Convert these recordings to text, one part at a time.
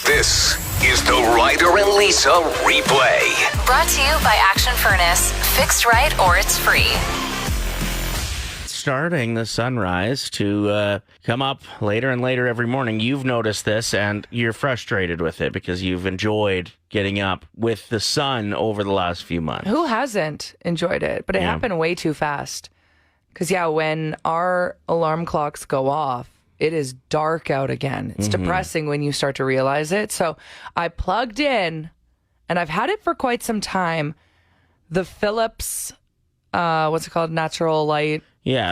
This is the Ryder and Lisa replay. Brought to you by Action Furnace. Fixed right or it's free. Starting the sunrise to come up later and later every morning. You've noticed this and you're frustrated with it because you've enjoyed getting up with the sun over the last few months. Who hasn't enjoyed it? But it happened way too fast. Because, when our alarm clocks go off, it is dark out again. It's depressing when you start to realize it. So I plugged in, and I've had it for quite some time, the Philips, what's it called? Natural light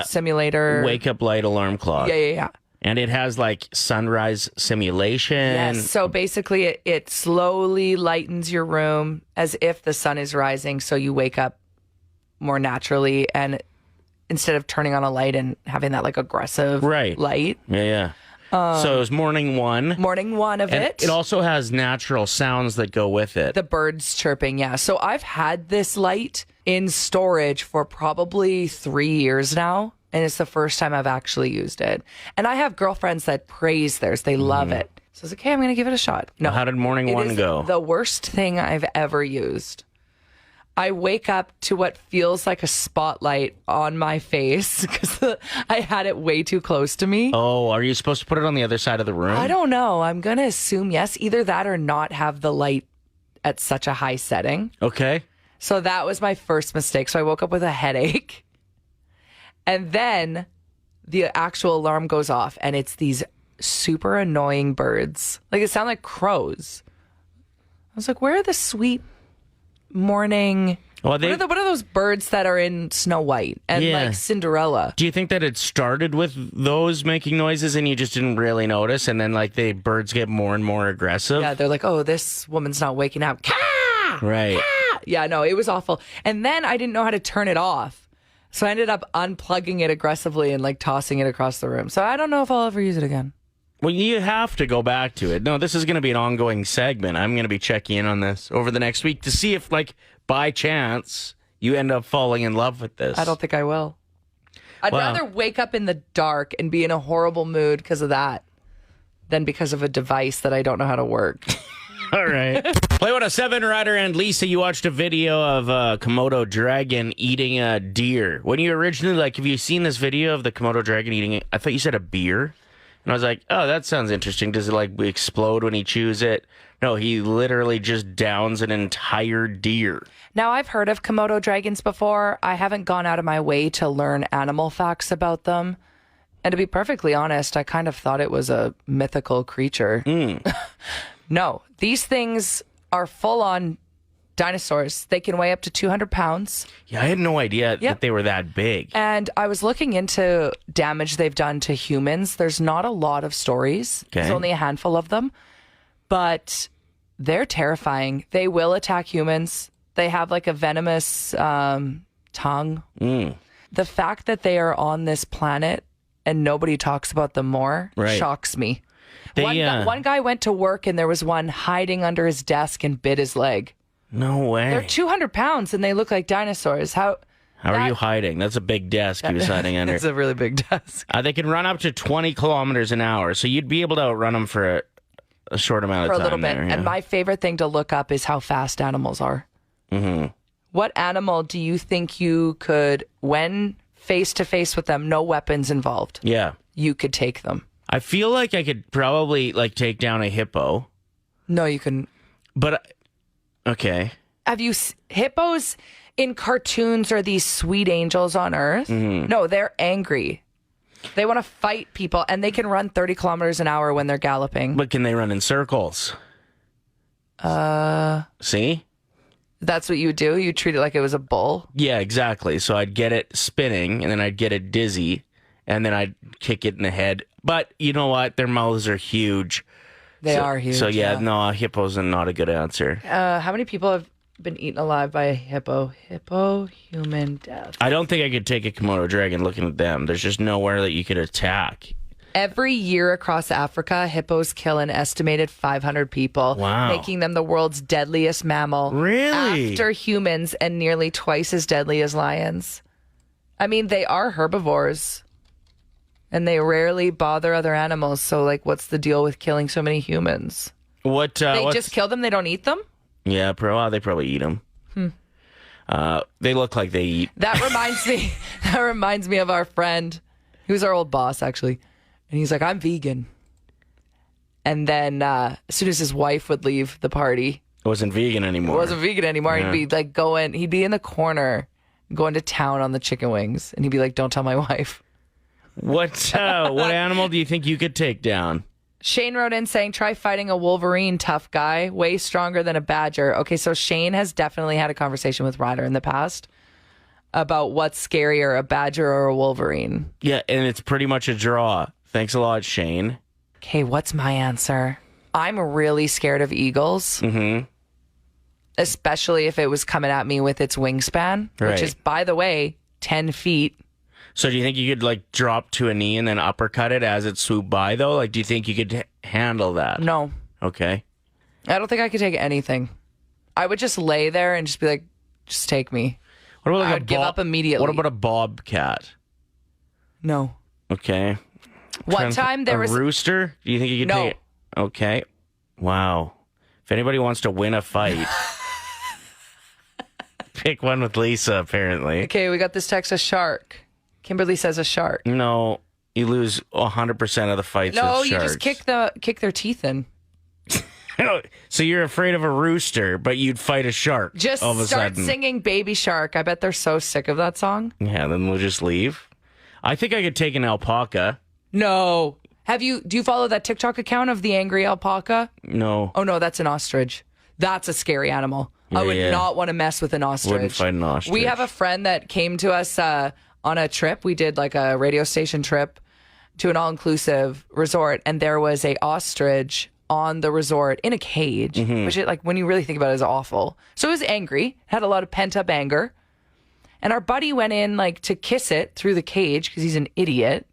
simulator. Wake up light alarm clock. Yeah. And it has like sunrise simulation. Yes. So basically it slowly lightens your room as if the sun is rising. So you wake up more naturally, and instead of turning on a light and having that like aggressive light. Yeah. So it was morning one. Morning one of it. It also has natural sounds that go with it. The birds chirping, yeah. So I've had this light in storage for probably 3 years now, and it's the first time I've actually used it. And I have girlfriends that praise theirs. They love it. So I was like, okay, I'm going to give it a shot. No. How did morning one go? The worst thing I've ever used. I wake up to what feels like a spotlight on my face because I had it way too close to me. Oh, are you supposed to put it on the other side of the room? I don't know. I'm going to assume yes. Either that or not have the light at such a high setting. Okay. So that was my first mistake. So I woke up with a headache. And then the actual alarm goes off, and it's these super annoying birds. Like, it sound like crows. I was like, where are the sweet morning... Well, what are those birds that are in Snow White and like Cinderella? Do you think that it started with those making noises and you just didn't really notice, and then like the birds get more and more aggressive? Yeah, they're like, oh, this woman's not waking up. Caw! Right. Caw! Yeah, no, it was awful. And then I didn't know how to turn it off. So I ended up unplugging it aggressively and like tossing it across the room. So I don't know if I'll ever use it again. Well, you have to go back to it. No, this is going to be an ongoing segment. I'm going to be checking in on this over the next week to see if, like, by chance, you end up falling in love with this. I don't think I will. I'd rather wake up in the dark and be in a horrible mood because of that than because of a device that I don't know how to work. All right. Play 107, Ryder and Lisa. You watched a video of a Komodo dragon eating a deer. When you originally, like, have you seen this video of the Komodo dragon eating it? I thought you said a beer. And I was like, oh, that sounds interesting. Does it, like, explode when he chews it? No, he literally just downs an entire deer. Now, I've heard of Komodo dragons before. I haven't gone out of my way to learn animal facts about them. And to be perfectly honest, I kind of thought it was a mythical creature. No, these things are full-on dinosaurs. They can weigh up to 200 pounds. Yeah, I had no idea that they were that big. And I was looking into damage they've done to humans. There's not a lot of stories. Okay. There's only a handful of them. But they're terrifying. They will attack humans. They have like a venomous tongue. The fact that they are on this planet and nobody talks about them more shocks me. One guy went to work and there was one hiding under his desk and bit his leg. No way. They're 200 pounds and they look like dinosaurs. How are you hiding? That's a big desk he was hiding under. It's a really big desk. They can run up to 20 kilometers an hour, so you'd be able to outrun them for a short amount of time. For a little bit. There, yeah. And my favorite thing to look up is how fast animals are. What animal do you think you could, when face to face with them, no weapons involved, you could take them? I feel like I could probably like take down a hippo. No, you couldn't. But okay. Have you hippos in cartoons are these sweet angels on earth? No, they're angry. They want to fight people, and they can run 30 kilometers an hour when they're galloping. But can they run in circles? See? That's what you would do? You treat it like it was a bull? Yeah, exactly. So I'd get it spinning, and then I'd get it dizzy, and then I'd kick it in the head. But you know what? Their mouths are huge. They are huge. So no, hippos are not a good answer. How many people have been eaten alive by a hippo? Hippo human death. I don't think I could take a Komodo dragon looking at them. There's just nowhere that you could attack. Every year across Africa, hippos kill an estimated 500 people, making them the world's deadliest mammal. Really? After humans, and nearly twice as deadly as lions. I mean, they are herbivores. And they rarely bother other animals. So, like, what's the deal with killing so many humans? What? They just kill them. They don't eat them. Yeah, they probably eat them. They look like they eat. That reminds me. That reminds me of our friend, who's our old boss actually, and he's like, "I'm vegan." And then as soon as his wife would leave the party, It wasn't vegan anymore. He'd be like he'd be in the corner going to town on the chicken wings, and he'd be like, "Don't tell my wife." What animal do you think you could take down? Shane wrote in saying, try fighting a Wolverine, tough guy, way stronger than a badger. Okay, so Shane has definitely had a conversation with Ryder in the past about what's scarier, a badger or a Wolverine. Yeah, and it's pretty much a draw. Thanks a lot, Shane. Okay, what's my answer? I'm really scared of eagles. Mm-hmm. Especially if it was coming at me with its wingspan, which is, by the way, 10 feet. So do you think you could drop to a knee and then uppercut it as it swooped by, though? Do you think you could handle that? No. Okay. I don't think I could take anything. I would just lay there and just be like, just take me. What about I would give up immediately. What about a bobcat? No. Okay. One time there was a rooster? Do you think you could take it? Okay. Wow. If anybody wants to win a fight, pick one with Lisa, apparently. Okay, we got this text, a shark. Kimberly says a shark. No, you lose 100% of the fights with sharks. No, you just kick their teeth in. So you're afraid of a rooster, but you'd fight a shark just all of a start sudden. Singing Baby Shark. I bet they're so sick of that song. Yeah, then we'll just leave. I think I could take an alpaca. No. Do you follow that TikTok account of the angry alpaca? No. Oh, no, that's an ostrich. That's a scary animal. I would not want to mess with an ostrich. Wouldn't fight an ostrich. We have a friend that came to us on a trip. We did a radio station trip to an all-inclusive resort, and there was a ostrich on the resort in a cage, which when you really think about it is awful. So it was angry, had a lot of pent-up anger. And our buddy went in to kiss it through the cage because he's an idiot.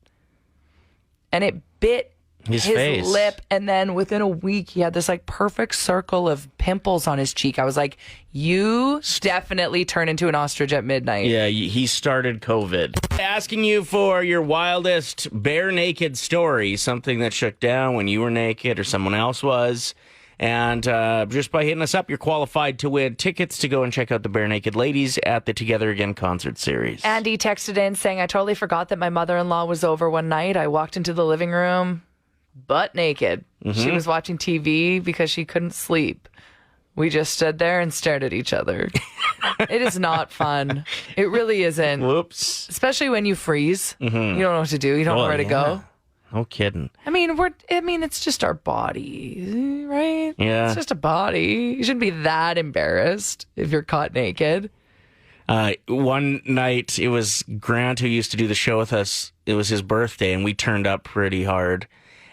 And it bit his face. Lip, and then within a week he had this perfect circle of pimples on his cheek. I was like, you definitely turn into an ostrich at midnight. Yeah, he started COVID. Asking you for your wildest bare naked story, something that shook down when you were naked or someone else was. And just by hitting us up, you're qualified to win tickets to go and check out the Bare Naked Ladies at the Together Again concert series. Andy texted in saying, I totally forgot that my mother-in-law was over one night. I walked into the living room butt naked. She was watching TV because she couldn't sleep. We just stood there and stared at each other. It is not fun. It really isn't. Whoops. Especially when you freeze. You don't know what to do. You don't know where to go. No kidding. I mean, it's just our body, right? Yeah. It's just a body. You shouldn't be that embarrassed if you're caught naked. One night, it was Grant who used to do the show with us. It was his birthday, and we turned up pretty hard.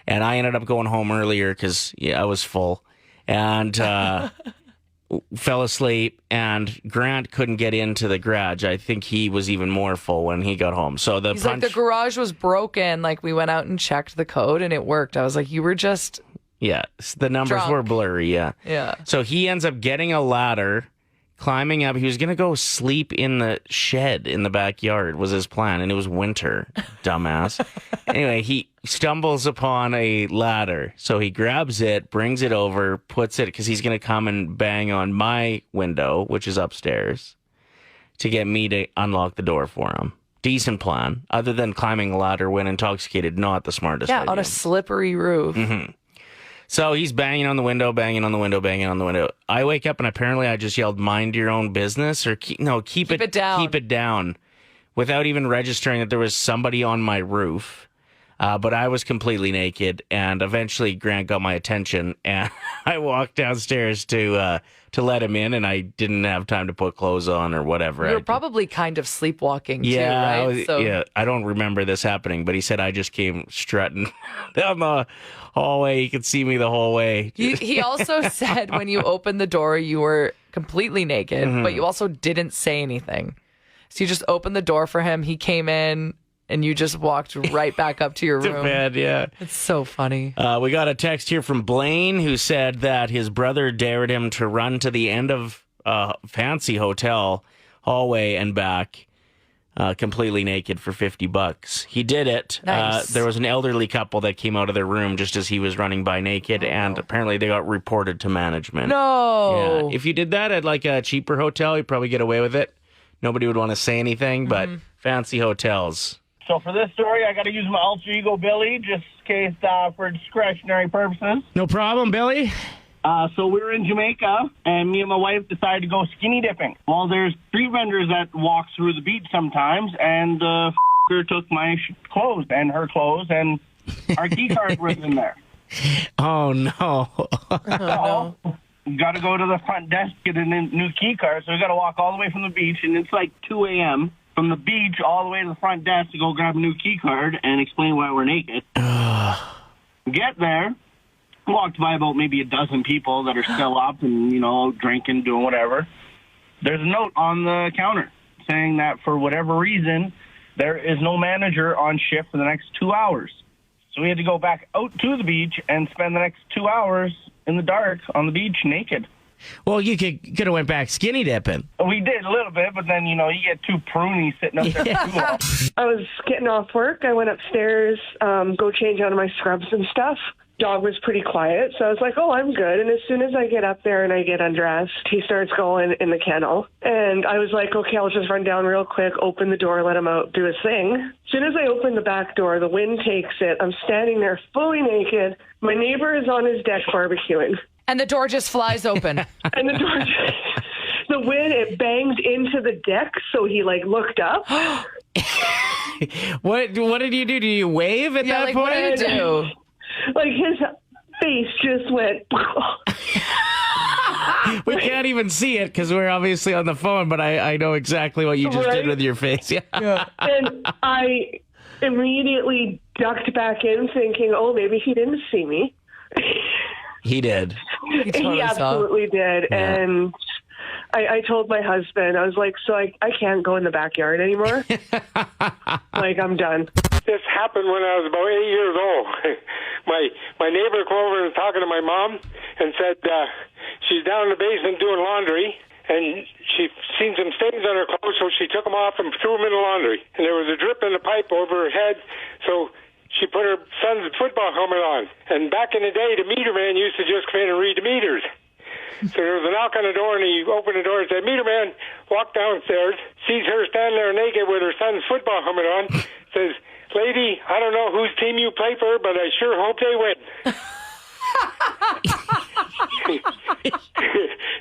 And I ended up going home earlier because I was full. And fell asleep, and Grant couldn't get into the garage. I think he was even more full when he got home. So He's like, the garage was broken. We went out and checked the code, and it worked. I was like, you were just... Yeah, the numbers drunk. were blurry, yeah. Yeah. So he ends up getting a ladder, climbing up. He was going to go sleep in the shed in the backyard was his plan, and it was winter, dumbass. Anyway, he stumbles upon a ladder. So he grabs it, brings it over, puts it, because he's going to come and bang on my window, which is upstairs, to get me to unlock the door for him. Decent plan. Other than climbing a ladder when intoxicated, not the smartest idea. Yeah, on a slippery roof. Mm-hmm. So he's banging on the window, banging on the window, banging on the window. I wake up and apparently I just yelled, "Mind your own business," or keep it down. Keep it down, without even registering that there was somebody on my roof. But I was completely naked, and eventually Grant got my attention, and I walked downstairs to let him in, and I didn't have time to put clothes on or whatever. You were probably kind of sleepwalking too, yeah, right? Yeah, I don't remember this happening, but he said I just came strutting down the hallway. You could see me the whole way. He also said when you opened the door, you were completely naked, but you also didn't say anything. So you just opened the door for him. He came in, and you just walked right back up to your room. To bed, yeah. It's so funny. We got a text here from Blaine who said that his brother dared him to run to the end of a fancy hotel hallway and back completely naked for $50. He did it. Nice. There was an elderly couple that came out of their room just as he was running by naked, and apparently they got reported to management. No. Yeah. If you did that at like a cheaper hotel, you'd probably get away with it. Nobody would want to say anything, but fancy hotels. So for this story, I got to use my alter ego, Billy, just in case for discretionary purposes. No problem, Billy. So we were in Jamaica, and me and my wife decided to go skinny dipping. Well, there's street vendors that walk through the beach sometimes, and the f***er took my clothes and her clothes, and our key card was in there. Oh, no. So, got to go to the front desk, get a new key card, so we got to walk all the way from the beach, and it's like 2 a.m., from the beach all the way to the front desk to go grab a new key card and explain why we're naked. Get there. Walked by about maybe a dozen people that are still up and, drinking, doing whatever. There's a note on the counter saying that for whatever reason, there is no manager on shift for the next 2 hours. So we had to go back out to the beach and spend the next 2 hours in the dark on the beach naked. Well, you could have went back skinny dipping. We did a little bit, but then, you get too pruny sitting up there for too long. I was getting off work. I went upstairs, go change out of my scrubs and stuff. Dog was pretty quiet, so I was like, oh, I'm good. And as soon as I get up there and I get undressed, he starts going in the kennel. And I was like, okay, I'll just run down real quick, open the door, let him out, do his thing. As soon as I open the back door, the wind takes it. I'm standing there fully naked. My neighbor is on his deck barbecuing. And the door just flies open. And the door the wind, it banged into the deck, so he, looked up. What did you do? Did you wave at that point? What did you do? His face just went. We can't even see it because we're obviously on the phone, but I know exactly what you just did with your face. Yeah. And I immediately ducked back in thinking, oh, maybe he didn't see me. He did. He absolutely did. Yeah. And I told my husband, I was like, so I can't go in the backyard anymore. I'm done. This happened when I was about 8 years old. My neighbor came over and was talking to my mom and said she's down in the basement doing laundry, and she seen some stains on her clothes, so she took them off and threw them in the laundry. And there was a drip in the pipe over her head, so she put her son's football helmet on. And back in the day, the meter man used to just come in and read the meters. So there was a knock on the door, and he opened the door and said, meter man, walked downstairs, sees her standing there naked with her son's football helmet on, says, lady, I don't know whose team you play for, but I sure hope they win.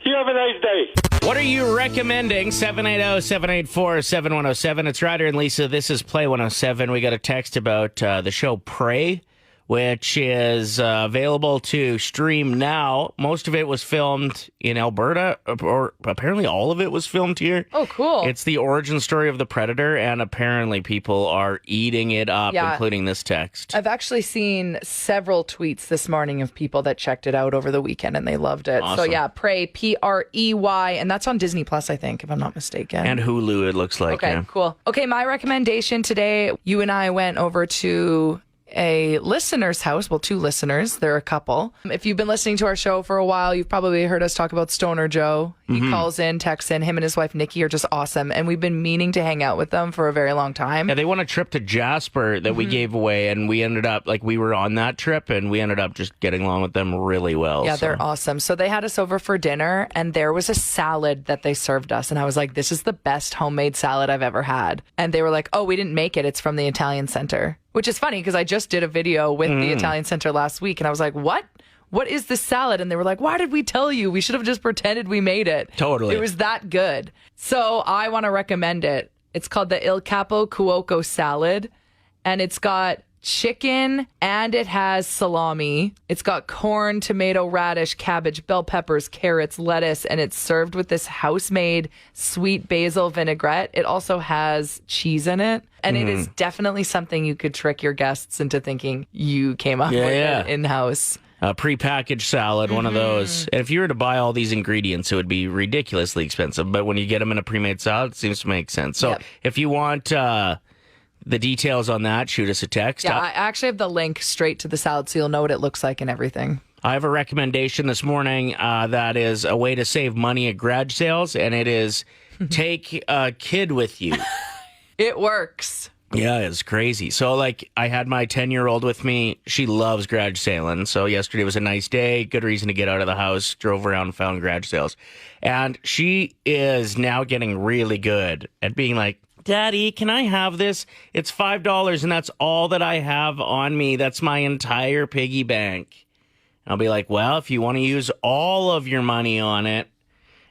You have a nice day. What are you recommending? 780-784-7107. It's Ryder and Lisa. This is Play 107. We got a text about the show Prey, which is available to stream now. Most of it was filmed in Alberta, or apparently all of it was filmed here. Oh, cool. It's the origin story of the Predator, and apparently people are eating it up, including this text. I've actually seen several tweets this morning of people that checked it out over the weekend, and they loved it. Awesome. So, yeah, Prey, Prey, and that's on Disney Plus, I think, if I'm not mistaken. And Hulu, it looks like. Okay, cool. Okay, my recommendation today, you and I went over to a listener's house. Well, two listeners. They're a couple. If you've been listening to our show for a while, you've probably heard us talk about Stoner Joe. He calls in, texts in. Him and his wife, Nikki, are just awesome. And we've been meaning to hang out with them for a very long time. Yeah, they won a trip to Jasper that we gave away, and we ended up, we were on that trip, and we ended up just getting along with them really well. Yeah, they're awesome. So they had us over for dinner, and there was a salad that they served us. And I was like, this is the best homemade salad I've ever had. And they were like, oh, we didn't make it. It's from the Italian Center. Which is funny because I just did a video with the Italian Center last week, and I was like, what? What is this salad? And they were like, why did we tell you? We should have just pretended we made it. Totally. It was that good. So I want to recommend it. It's called the Il Capo Cuoco salad, and it's got chicken and it has salami. It's got corn, tomato, radish, cabbage, bell peppers, carrots, lettuce, and it's served with this house-made sweet basil vinaigrette. It also has cheese in it, and it is definitely something you could trick your guests into thinking you came up with it in-house. A prepackaged salad, one of those. And if you were to buy all these ingredients, it would be ridiculously expensive. But when you get them in a pre-made salad, it seems to make sense. So if you want the details on that, shoot us a text. Yeah, I actually have the link straight to the salad, so you'll know what it looks like and everything. I have a recommendation this morning that is a way to save money at garage sales, and it is take a kid with you. It works. Yeah, it's crazy. So, like, I had my 10-year-old with me. She loves garage sailing. So yesterday was a nice day. Good reason to get out of the house. Drove around and found garage sales. And she is now getting really good at being like, Daddy, can I have this? It's $5 and that's all that I have on me. That's my entire piggy bank. And I'll be like, well, if you want to use all of your money on it.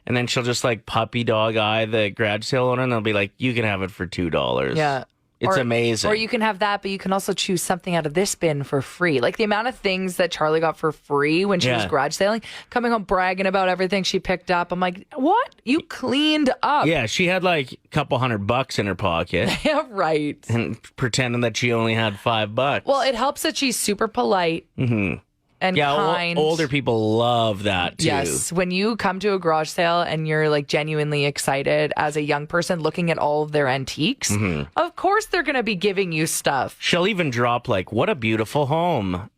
And then she'll just like puppy dog eye the garage sale owner and they'll be like, you can have it for $2. Yeah. It's amazing. Or you can have that, but you can also choose something out of this bin for free. Like the amount of things that Charlie got for free when she was garage sailing, coming home bragging about everything she picked up. I'm like, what? You cleaned up. Yeah, she had like a couple $100 in her pocket. Yeah, right. And pretending that she only had $5. Well, it helps that she's super polite. And kind. Older people love that too. Yes, when you come to a garage sale and you're like genuinely excited as a young person looking at all of their antiques, of course they're going to be giving you stuff. She'll even drop like, what a beautiful home.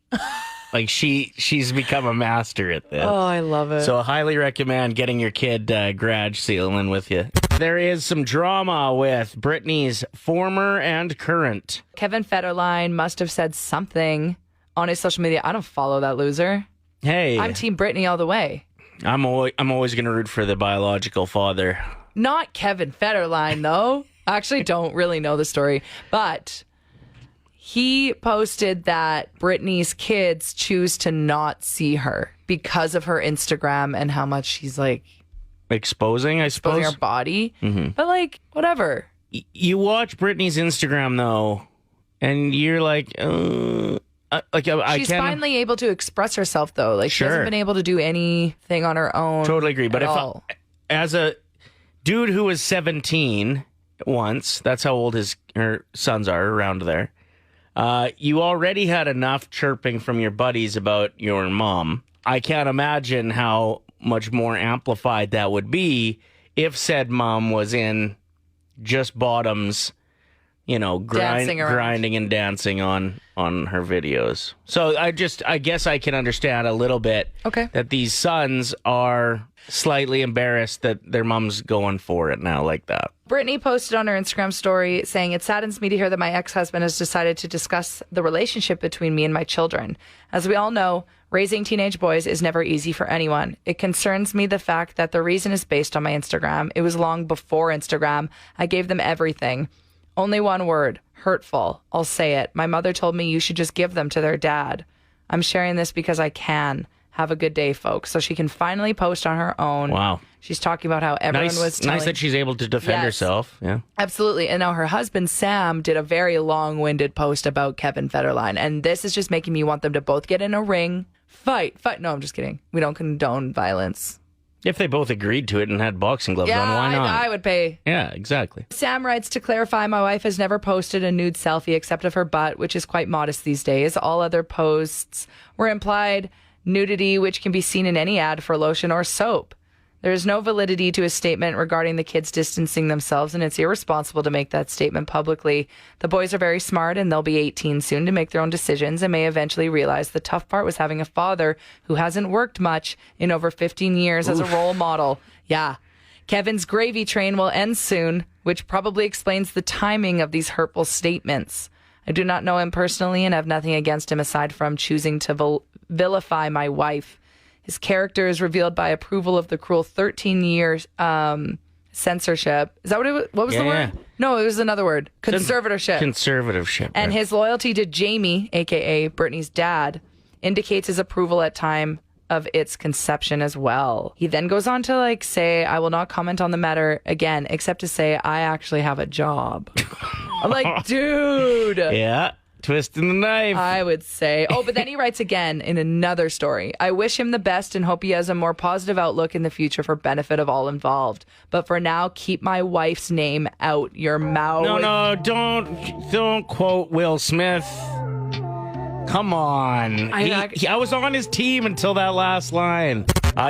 Like she's become a master at this. Oh, I love it. So I highly recommend getting your kid garage sealing with you. There is some drama with Britney's former and current. Kevin Federline must have said something on his social media. I don't follow that loser. Hey, I'm Team Britney all the way. I'm always going to root for the biological father. Not Kevin Federline, though. I actually don't really know the story, but he posted that Britney's kids choose to not see her because of her Instagram and how much she's like exposing, I suppose, her body. But like, whatever. You watch Britney's Instagram though, and you're like, she's finally able to express herself though. Like she hasn't been able to do anything on her own. Totally agree. But as a dude who was 17 once, that's how old her sons are around there. You already had enough chirping from your buddies about your mom. I can't imagine how much more amplified that would be if said mom was in just bottoms, grinding and dancing on her videos. So I guess I can understand a little bit that these sons are slightly embarrassed that their mom's going for it now like that. Britney posted on her Instagram story saying, "It saddens me to hear that my ex-husband has decided to discuss the relationship between me and my children. As we all know, raising teenage boys is never easy for anyone. It concerns me the fact that the reason is based on my Instagram. It was long before Instagram. I gave them everything. Only one word, hurtful. I'll say it. My mother told me you should just give them to their dad. I'm sharing this because I can. Have a good day, folks." So she can finally post on her own. Wow. She's talking about how everyone was telling... Nice that she's able to defend herself. Yeah. Absolutely. And now her husband, Sam, did a very long-winded post about Kevin Federline. And this is just making me want them to both get in a ring. Fight. No, I'm just kidding. We don't condone violence. If they both agreed to it and had boxing gloves on, why not? I would pay. Yeah, exactly. Sam writes, "To clarify, my wife has never posted a nude selfie except of her butt, which is quite modest these days. All other posts were implied nudity, which can be seen in any ad for lotion or soap. There is no validity to a statement regarding the kids distancing themselves, and it's irresponsible to make that statement publicly. The boys are very smart, and they'll be 18 soon to make their own decisions and may eventually realize the tough part was having a father who hasn't worked much in over 15 years as a role model." Yeah. Kevin's gravy train will end soon, which probably explains the timing of these hurtful statements. I do not know him personally and have nothing against him aside from choosing to vilify my wife. His character is revealed by approval of the cruel 13-year censorship. Is that what it was? What was the word? Yeah. No, it was another word. Conservatorship. Conservatorship. And his loyalty to Jamie, a.k.a. Britney's dad, indicates his approval at time of its conception as well. He then goes on to say, "I will not comment on the matter again, except to say I actually have a job." I'm like, dude. Yeah. Twisting the knife. I would say. Oh, but then he writes again in another story. "I wish him the best and hope he has a more positive outlook in the future for benefit of all involved. But for now, keep my wife's name out your mouth." No, don't quote Will Smith. Come on. I was on his team until that last line.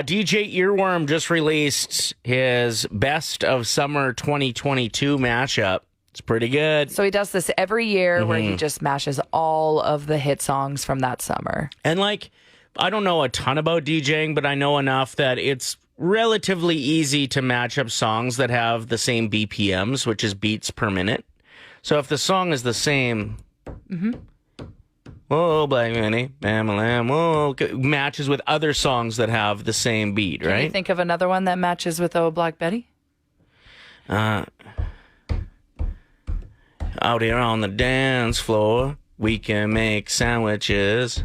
DJ Earworm just released his best of summer 2022 mashup. It's pretty good. So he does this every year where he just mashes all of the hit songs from that summer. And I don't know a ton about DJing, but I know enough that it's relatively easy to match up songs that have the same BPMs, which is beats per minute. So if the song is the same, whoa, Black Betty, Bam Lamb, whoa, matches with other songs that have the same beat, right? Can you think of another one that matches with Oh Black Betty? Out here on the dance floor, we can make sandwiches.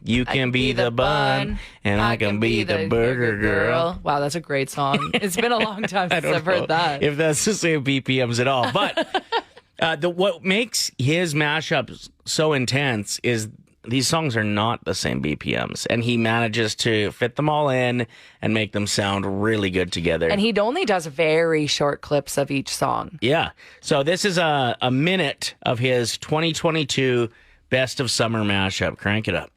You can be the bun, and I can be the burger girl. Wow, that's a great song. It's been a long time since I've heard that. If that's the same BPMs at all. But what makes his mashups so intense is these songs are not the same BPMs, and he manages to fit them all in and make them sound really good together. And he only does very short clips of each song. Yeah. So this is a minute of his 2022 Best of Summer mashup. Crank it up.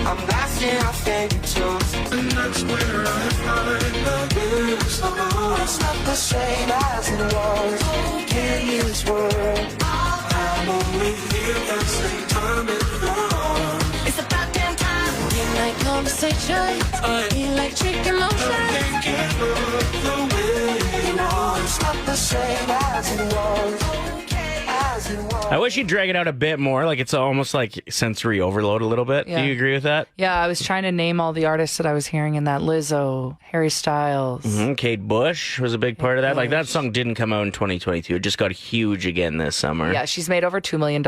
I'm blasting our favorite tunes, and that's where I find the blues. Oh, it's not the same as it was. Can't use words. I'm only here at the same time and more. It's about damn time. Midnight conversation, electric emotion. I can't get off the way. No, it's not the same as it was. I wish you'd drag it out a bit more. Like it's almost like sensory overload a little bit. Yeah. Do you agree with that? Yeah, I was trying to name all the artists that I was hearing in that. Lizzo, Harry Styles. Kate Bush was a big part of that. Like that song didn't come out in 2022. It just got huge again this summer. Yeah, she's made over $2 million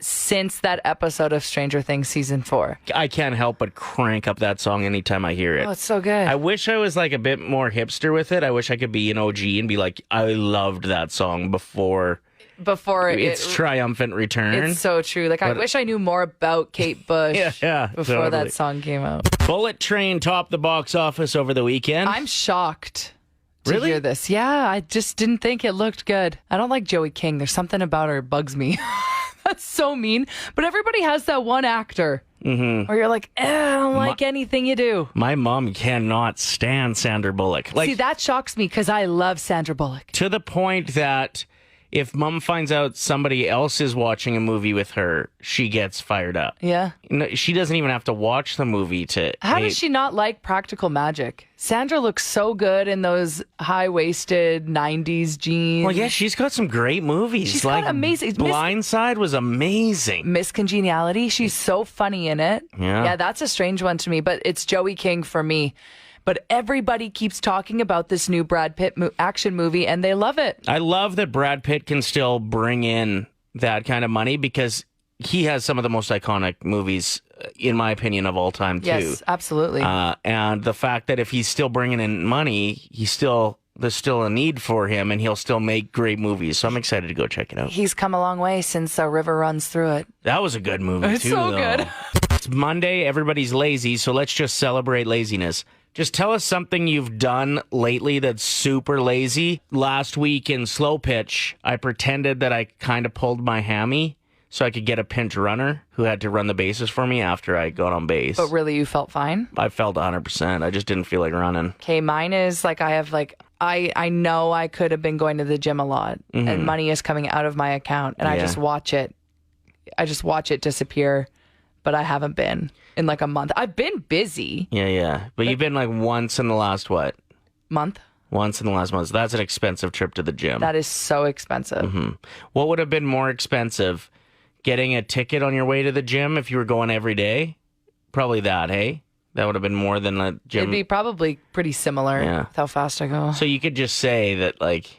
since that episode of Stranger Things season 4. I can't help but crank up that song anytime I hear it. Oh, it's so good. I wish I was like a bit more hipster with it. I wish I could be an OG and be like, I loved that song before its triumphant return. It's so true. Like, I wish I knew more about Kate Bush before totally. that song came out. Bullet Train topped the box office over the weekend. I'm shocked to Really? hear this. Yeah, I just didn't think it looked good. I don't like Joey King. There's something about her that bugs me. That's so mean. But everybody has that one actor where you're like, I don't like anything you do. My mom cannot stand Sandra Bullock. Like, See, that shocks me because I love Sandra Bullock. to the point that if mom finds out somebody else is watching a movie with her, she gets fired up. Yeah. No, she doesn't even have to watch the movie to How hate. does she not like Practical Magic? Sandra looks so good in those high-waisted 90s jeans. Well, yeah, she's got some great movies. She's like got amazing- Blindside was amazing. Miss Congeniality, she's so funny in it. Yeah. That's a strange one to me, but it's Joey King for me. But everybody keeps talking about this new Brad Pitt action movie, and they love it. I love that Brad Pitt can still bring in that kind of money because he has some of the most iconic movies, in my opinion, of all time, too. Yes, absolutely. And the fact that if he's still bringing in money, there's still a need for him, and he'll still make great movies. So I'm excited to go check it out. He's come a long way since River Runs Through It. That was a good movie, It's too, so though. good. It's Monday. Everybody's lazy, so let's just celebrate laziness. Just tell us something you've done lately that's super lazy. Last week in slow pitch, I pretended that I kind of pulled my hammy so I could get a pinch runner who had to run the bases for me after I got on base. But really, you felt fine? I felt 100%. I just didn't feel like running. Okay, mine is like I know I could have been going to the gym a lot, and money is coming out of my account, and I Yeah. just watch it. I just watch it disappear, but I haven't been in like a month. I've been busy. Yeah. But you've been like once in the last, what? Month? Once in the last month. So that's an expensive trip to the gym. That is so expensive. What would have been more expensive? Getting a ticket on your way to the gym if you were going every day? Probably that, hey? That would have been more than a gym. It'd be probably pretty similar with how fast I go. So you could just say that, like...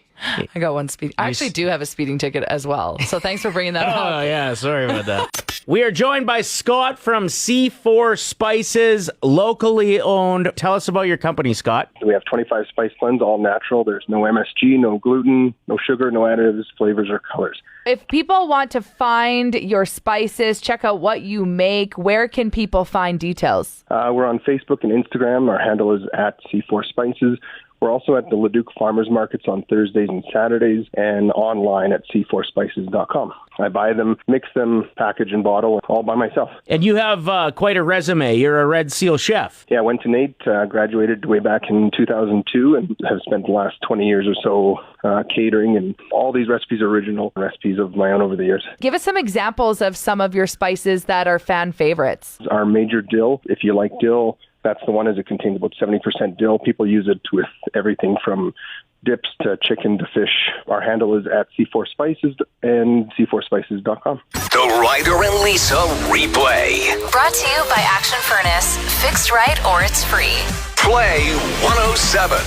I got one speed. I actually do have a speeding ticket as well. So thanks for bringing that up. Oh, yeah. Sorry about that. We are joined by Scott from C4 Spices, locally owned. Tell us about your company, Scott. We have 25 spice blends, all natural. There's no MSG, no gluten, no sugar, no additives, flavors, or colors. If people want to find your spices, check out what you make, where can people find details? We're on Facebook and Instagram. Our handle is at C4 Spices. We're also at the Leduc Farmers Markets on Thursdays and Saturdays and online at c4spices.com. I buy them, mix them, package and bottle all by myself. And you have quite a resume. You're a Red Seal chef. Yeah, I went to Nate, graduated way back in 2002 and have spent the last 20 years or so catering, and all these recipes are original recipes of my own over the years. Give us some examples of some of your spices that are fan favorites. Our major dill, if you like dill, that's the one as it contains about 70% dill. People use it with everything from dips to chicken to fish. Our handle is at C4 Spices and c4spices.com. The Ryder and Lisa replay. Brought to you by Action Furnace. Fixed right or it's free. Play 107.